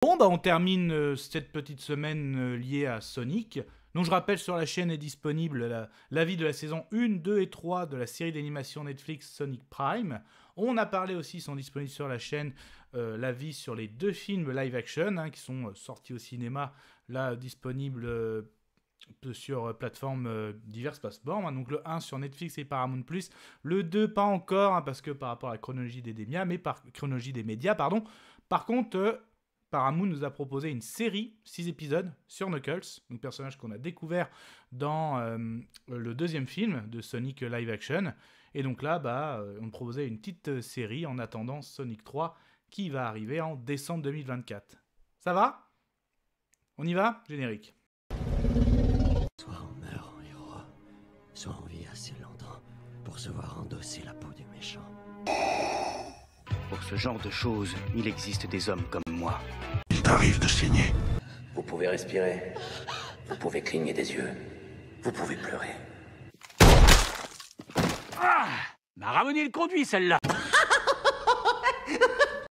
Bon, bah on termine cette petite semaine liée à Sonic. Donc je rappelle, sur la chaîne est disponible l'avis de la saison 1, 2 et 3 de la série d'animation Netflix Sonic Prime. On a parlé aussi, ils sont disponibles sur la chaîne, l'avis sur les 2 films live action qui sont sortis au cinéma, là disponibles sur plateformes diverses plateformes. Donc le 1 sur Netflix et Paramount+, le 2 pas encore, parce que par rapport à la chronologie des médias, pardon. Par contre, Paramount nous a proposé une série, 6 épisodes, sur Knuckles, donc personnage qu'on a découvert dans le 2e film de Sonic live action. Et donc là, on nous proposait une petite série en attendant Sonic 3 qui va arriver en décembre 2024. Ça va ? On y va ? Générique. Soit on meurt en héros, soit on vit assez longtemps pour se voir endosser la peau du méchant. Pour ce genre de choses, il existe des hommes comme moi. Il t'arrive de saigner. Vous pouvez respirer. Vous pouvez cligner des yeux. Vous pouvez pleurer. Ah, m'a ramené le conduit, celle-là.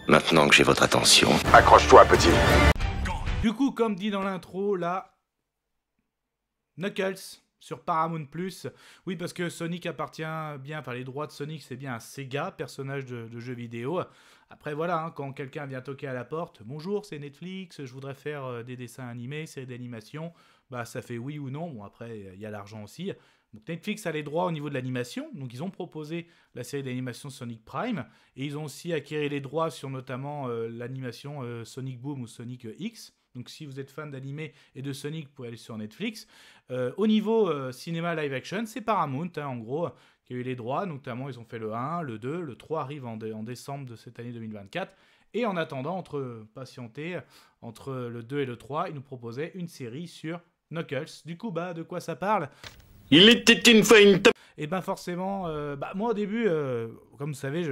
Maintenant que j'ai votre attention... Accroche-toi, petit. Du coup, comme dit dans l'intro, là, Knuckles sur Paramount+. Oui, parce que Sonic appartient bien, enfin les droits de Sonic, c'est bien un Sega, personnage de jeux vidéo. Après, voilà, quand quelqu'un vient toquer à la porte, bonjour, c'est Netflix, je voudrais faire des dessins animés, séries d'animation, ça fait oui ou non. Bon, après, il y a l'argent aussi. Donc Netflix a les droits au niveau de l'animation, donc ils ont proposé la série d'animation Sonic Prime, et ils ont aussi acquis les droits sur notamment l'animation Sonic Boom ou Sonic X. Donc si vous êtes fan d'animé et de Sonic, vous pouvez aller sur Netflix. Au niveau cinéma live action, c'est Paramount, en gros, qui a eu les droits. Notamment, ils ont fait le 1, le 2, le 3 arrive en décembre de cette année 2024. Et en attendant, patienter entre le 2 et le 3, ils nous proposaient une série sur Knuckles. Du coup, de quoi ça parle ? Il était une fois une... Et forcément, moi au début, comme vous savez, je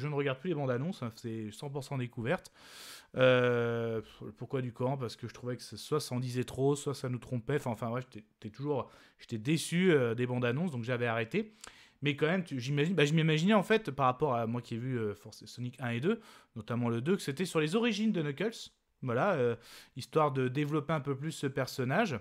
ne regarde plus les bandes annonces, c'est 100% découverte. Pourquoi du camp ? Parce que je trouvais que soit ça en disait trop, soit ça nous trompait. Enfin bref, j'étais déçu des bandes annonces, donc j'avais arrêté. Mais quand même, je m'imaginais en fait, par rapport à moi qui ai vu Sonic 1 et 2, notamment le 2, que c'était sur les origines de Knuckles. Voilà, histoire de développer un peu plus ce personnage.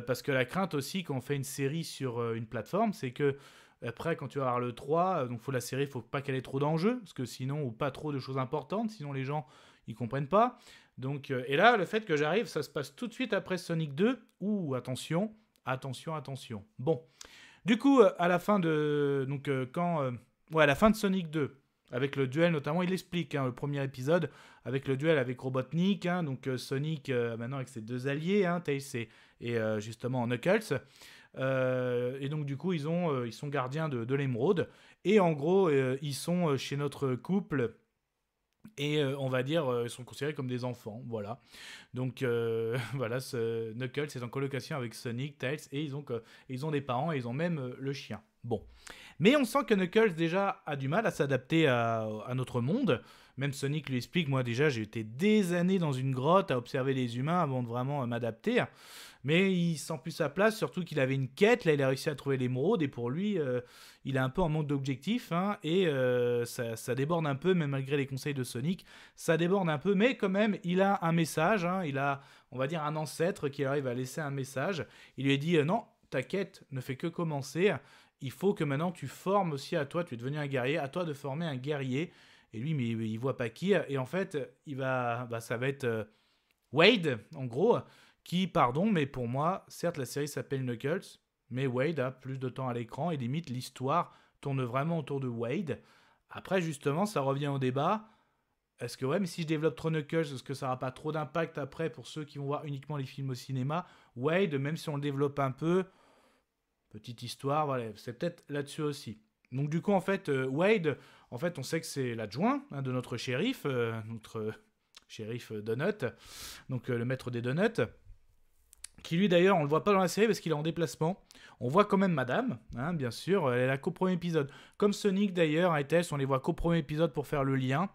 Parce que la crainte aussi quand on fait une série sur une plateforme, c'est que après quand tu vas avoir le 3, donc la série, faut pas qu'elle ait trop d'enjeux, parce que sinon, ou pas trop de choses importantes, sinon les gens ils comprennent pas. Donc, et là, le fait que j'arrive, ça se passe tout de suite après Sonic 2. Ouh, attention. Bon, du coup, à la fin de à la fin de Sonic 2, avec le duel notamment, il explique le premier épisode avec le duel avec Robotnik, donc Sonic maintenant avec ses 2 alliés, Tails et justement Knuckles. Et donc du coup ils sont gardiens de l'émeraude, et en gros ils sont chez notre couple, et on va dire ils sont considérés comme des enfants, voilà. Donc voilà, Knuckles est en colocation avec Sonic, Tails, et ils ont des parents, et ils ont même le chien. Bon, mais on sent que Knuckles déjà a du mal à s'adapter à notre monde. Même Sonic lui explique, moi déjà j'ai été des années dans une grotte à observer les humains avant de vraiment m'adapter. Mais il sent plus sa place, surtout qu'il avait une quête, là il a réussi à trouver l'émeraude, et pour lui, il est un peu en manque d'objectifs, et ça déborde un peu, même malgré les conseils de Sonic, ça déborde un peu, mais quand même, il a un message, il a, on va dire, un ancêtre qui arrive à laisser un message. Il lui a dit, non, ta quête ne fait que commencer, il faut que maintenant tu formes aussi à toi, tu es devenu un guerrier, à toi de former un guerrier. Et lui, mais il voit pas qui, et en fait, ça va être Wade, en gros, qui, pardon, mais pour moi, certes, la série s'appelle Knuckles, mais Wade a plus de temps à l'écran, et limite, l'histoire tourne vraiment autour de Wade. Après, justement, ça revient au débat. Est-ce que, mais si je développe trop Knuckles, est-ce que ça n'aura pas trop d'impact après pour ceux qui vont voir uniquement les films au cinéma ? Wade, même si on le développe un peu, petite histoire, voilà, c'est peut-être là-dessus aussi. Donc du coup, en fait, Wade, en fait, on sait que c'est l'adjoint de notre shérif Donut, donc le maître des donuts, qui lui d'ailleurs, on le voit pas dans la série parce qu'il est en déplacement. On voit quand même Madame, bien sûr, elle est là qu'au premier épisode. Comme Sonic d'ailleurs, et Tails, on les voit qu'au premier épisode pour faire le lien.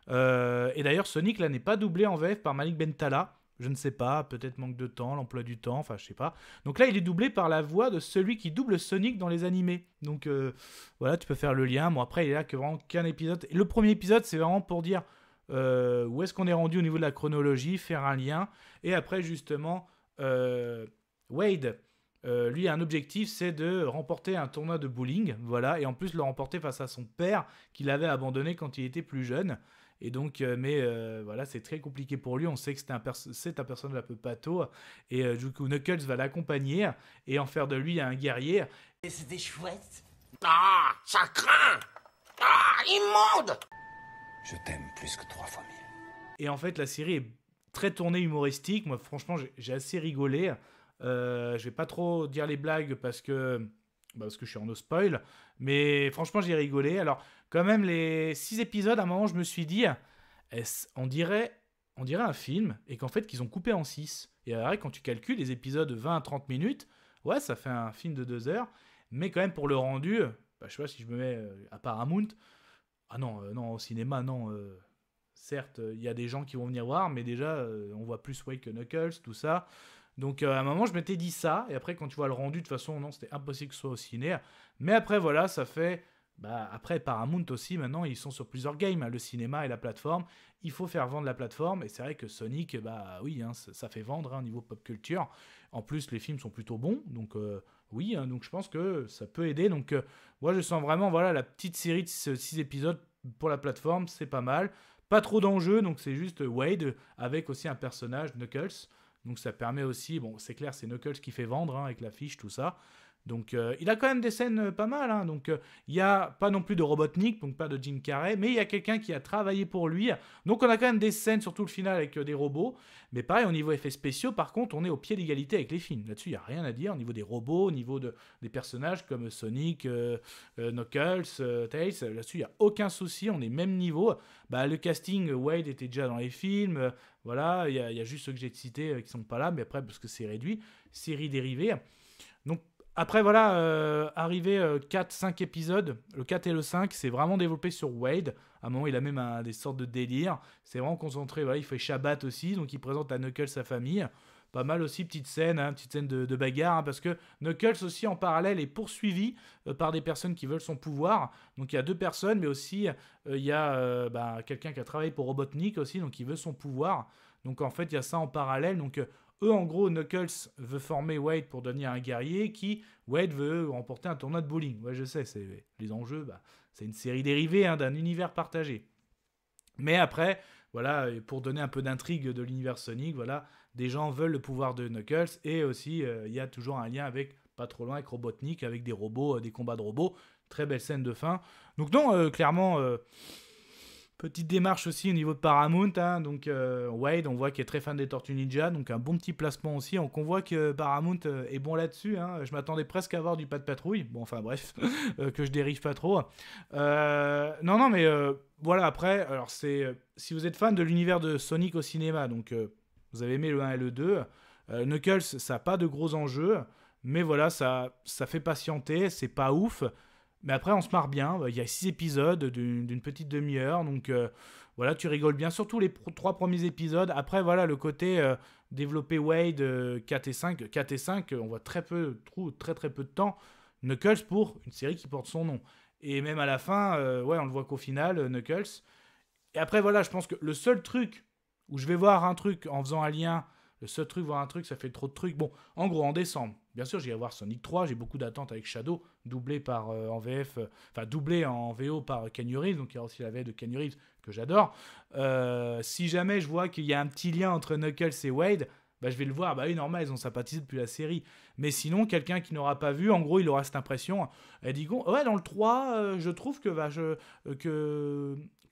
Et d'ailleurs, Sonic là n'est pas doublé en VF par Malik Bentala. Je ne sais pas, peut-être manque de temps, l'emploi du temps, enfin je sais pas. Donc là, il est doublé par la voix de celui qui double Sonic dans les animés. Donc voilà, tu peux faire le lien. Bon, après, il est là que vraiment qu'un épisode. Et le premier épisode, c'est vraiment pour dire où est-ce qu'on est rendu au niveau de la chronologie, faire un lien. Et après, justement, Wade, lui, a un objectif, c'est de remporter un tournoi de bowling, voilà, et en plus le remporter face à son père, qu'il avait abandonné quand il était plus jeune. Et donc, voilà, c'est très compliqué pour lui. On sait que c'est un personnage un peu pâteau. Et du coup, Knuckles va l'accompagner et en faire de lui un guerrier. Et c'était chouette. Ah, ça craint. Ah, immonde. Je t'aime plus que 3 fois 1000. Et en fait, la série est très tournée humoristique. Moi, franchement, j'ai assez rigolé. Je vais pas trop dire les blagues parce que je suis en no spoil. Mais franchement, j'ai rigolé. Alors, quand même, les 6 épisodes, à un moment, je me suis dit, on dirait un film et qu'en fait, qu'ils ont coupé en 6. Et alors, quand tu calcules les épisodes de 20 à 30 minutes, ouais, ça fait un film de 2 heures. Mais quand même, pour le rendu, je sais pas si je me mets à Paramount. Ah non, non, au cinéma, non. Certes, il y a des gens qui vont venir voir, mais déjà, on voit plus Wade que Knuckles, tout ça. Donc, à un moment, je m'étais dit ça. Et après, quand tu vois le rendu, de toute façon, non, c'était impossible que ce soit au ciné. Mais après, voilà, ça fait... après, Paramount aussi, maintenant, ils sont sur plusieurs games, hein, le cinéma et la plateforme. Il faut faire vendre la plateforme. Et c'est vrai que Sonic, oui, hein, ça fait vendre au niveau pop culture. En plus, les films sont plutôt bons. Donc, oui, hein, donc je pense que ça peut aider. Donc, moi, je sens vraiment, voilà, la petite série de 6 épisodes pour la plateforme, c'est pas mal. Pas trop d'enjeux, donc c'est juste Wade avec aussi un personnage, Knuckles. Donc ça permet aussi, bon c'est clair c'est Knuckles qui fait vendre hein, avec l'affiche, tout ça. Donc il a quand même des scènes pas mal. Hein. Donc il n'y a pas non plus de Robotnik, donc pas de Jim Carrey, mais il y a quelqu'un qui a travaillé pour lui. Donc on a quand même des scènes, surtout le final avec des robots. Mais pareil, au niveau effets spéciaux, par contre, on est au pied d'égalité avec les films. Là-dessus, il n'y a rien à dire au niveau des robots, au niveau des personnages comme Sonic, Knuckles, Tails. Là-dessus, il n'y a aucun souci, on est même niveau. Le casting, Wade était déjà dans les films. Voilà, il y a juste ceux que j'ai cités qui ne sont pas là, mais après, parce que c'est réduit. Série dérivée. Donc, après, voilà, arrivé 4-5 épisodes, le 4 et le 5, c'est vraiment développé sur Wade. À un moment, il a même des sortes de délires. C'est vraiment concentré, voilà, il fait Shabbat aussi, donc il présente à Knuckles sa famille. Pas mal aussi, petite scène de bagarre, hein, parce que Knuckles aussi, en parallèle, est poursuivi par des personnes qui veulent son pouvoir. Donc il y a 2 personnes, mais aussi il y a quelqu'un qui a travaillé pour Robotnik aussi, donc il veut son pouvoir. Donc en fait, il y a ça en parallèle, donc... eux, en gros, Knuckles veut former Wade pour devenir un guerrier, Wade veut remporter un tournoi de bowling. Ouais, je sais, c'est les enjeux, c'est une série dérivée hein, d'un univers partagé. Mais après, voilà, pour donner un peu d'intrigue de l'univers Sonic, voilà, des gens veulent le pouvoir de Knuckles, et aussi, il y a toujours un lien avec, pas trop loin, avec Robotnik, avec des robots, des combats de robots. Très belle scène de fin. Donc non, clairement... petite démarche aussi au niveau de Paramount, hein. Donc Wade, on voit qu'il est très fan des Tortues Ninja, donc un bon petit placement aussi. Donc on voit que Paramount est bon là-dessus, hein. Je m'attendais presque à voir du Pas de Patrouille, bon enfin bref, que je dérive pas trop. Non mais voilà, après, alors c'est si vous êtes fan de l'univers de Sonic au cinéma, donc vous avez aimé le 1 et le 2, Knuckles, ça n'a pas de gros enjeux, mais voilà, ça fait patienter, c'est pas ouf. Mais après, on se marre bien. Il y a 6 épisodes d'une petite demi-heure. Donc, voilà, tu rigoles bien. Surtout les 3 premiers épisodes. Après, voilà, le côté développer Wade 4 et 5. 4 et 5, on voit très très peu de temps. Knuckles pour une série qui porte son nom. Et même à la fin, on le voit qu'au final, Knuckles. Et après, voilà, je pense que le seul truc où je vais voir un truc en faisant un lien... Le seul truc, voir un truc, ça fait trop de trucs. Bon, en gros, en décembre, bien sûr, j'irai voir Sonic 3. J'ai beaucoup d'attentes avec Shadow, doublé par doublé en VO par Keanu Reeves. Donc, il y a aussi la VF de Keanu Reeves que j'adore. Si jamais je vois qu'il y a un petit lien entre Knuckles et Wade, je vais le voir. Oui, normal, ils ont sympathisé depuis la série. Mais sinon, quelqu'un qui n'aura pas vu, en gros, il aura cette impression. Elle dit, ouais, dans le 3, je trouve que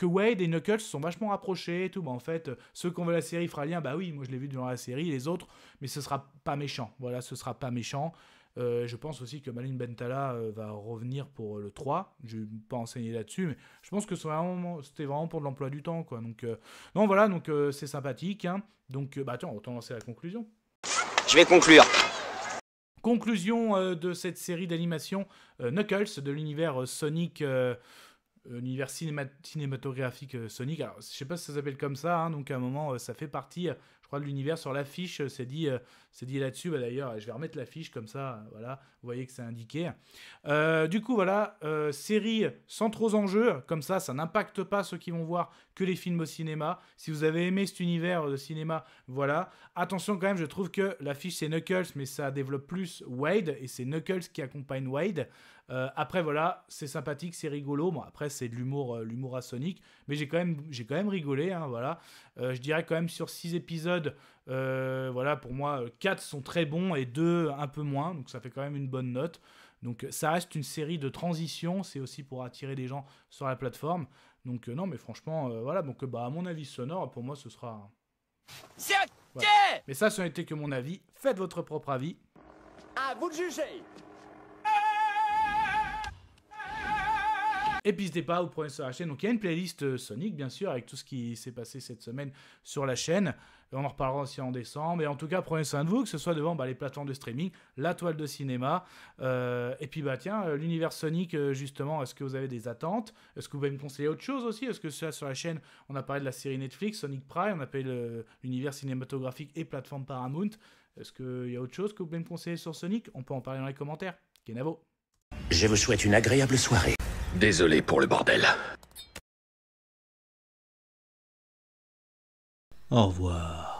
Wade et Knuckles sont vachement rapprochés et tout. En fait, ceux qui ont vu la série fera lien. Oui, moi je l'ai vu dans la série, les autres, mais ce sera pas méchant. Voilà, ce sera pas méchant. Je pense aussi que Malin Bentala va revenir pour le 3. Je vais pas enseigner là-dessus, mais je pense que c'était vraiment pour de l'emploi du temps, quoi. Donc, non, voilà, donc c'est sympathique. Hein. Donc, tiens, autant lancer la conclusion. Je vais conclure. Conclusion de cette série d'animation Knuckles, de l'univers Sonic... univers cinématographique Sonic. Alors, je sais pas si ça s'appelle comme ça, hein, donc à un moment, ça fait partie, je crois, de l'univers. Sur l'affiche, c'est dit là-dessus. D'ailleurs, je vais remettre l'affiche comme ça, voilà, vous voyez que c'est indiqué. Du coup, voilà, série sans trop d'enjeux, comme ça n'impacte pas ceux qui vont voir que les films au cinéma. Si vous avez aimé cet univers de cinéma, voilà. Attention quand même, je trouve que l'affiche c'est Knuckles, mais ça développe plus Wade, et c'est Knuckles qui accompagne Wade. Après voilà, c'est sympathique, c'est rigolo. Bon après c'est de l'humour à Sonic, mais j'ai quand même rigolé, hein, voilà. Je dirais quand même sur 6 épisodes, voilà, pour moi 4 sont très bons et 2 un peu moins, donc ça fait quand même une bonne note. Donc ça reste une série de transition, c'est aussi pour attirer des gens sur la plateforme. Donc non mais franchement voilà, donc à mon avis sonore, pour moi ce sera... C'est ok. Voilà. Mais ça n'était que mon avis, faites votre propre avis. À vous de juger. Et puis n'hésitez pas à vous prenez sur la chaîne. Donc il y a une playlist Sonic bien sûr avec tout ce qui s'est passé cette semaine sur la chaîne. Et on en reparlera aussi en décembre. Et en tout cas prenez soin de vous, que ce soit devant les plateformes de streaming, la toile de cinéma. Et puis tiens, l'univers Sonic justement, est-ce que vous avez des attentes? Est-ce que vous pouvez me conseiller autre chose aussi? Est-ce que ça, sur la chaîne on a parlé de la série Netflix, Sonic Prime, on a parlé l'univers cinématographique et plateforme Paramount. Est-ce qu'il y a autre chose que vous pouvez me conseiller sur Sonic? On peut en parler dans les commentaires. Kenavo. Je vous souhaite une agréable soirée. Désolé pour le bordel. Au revoir.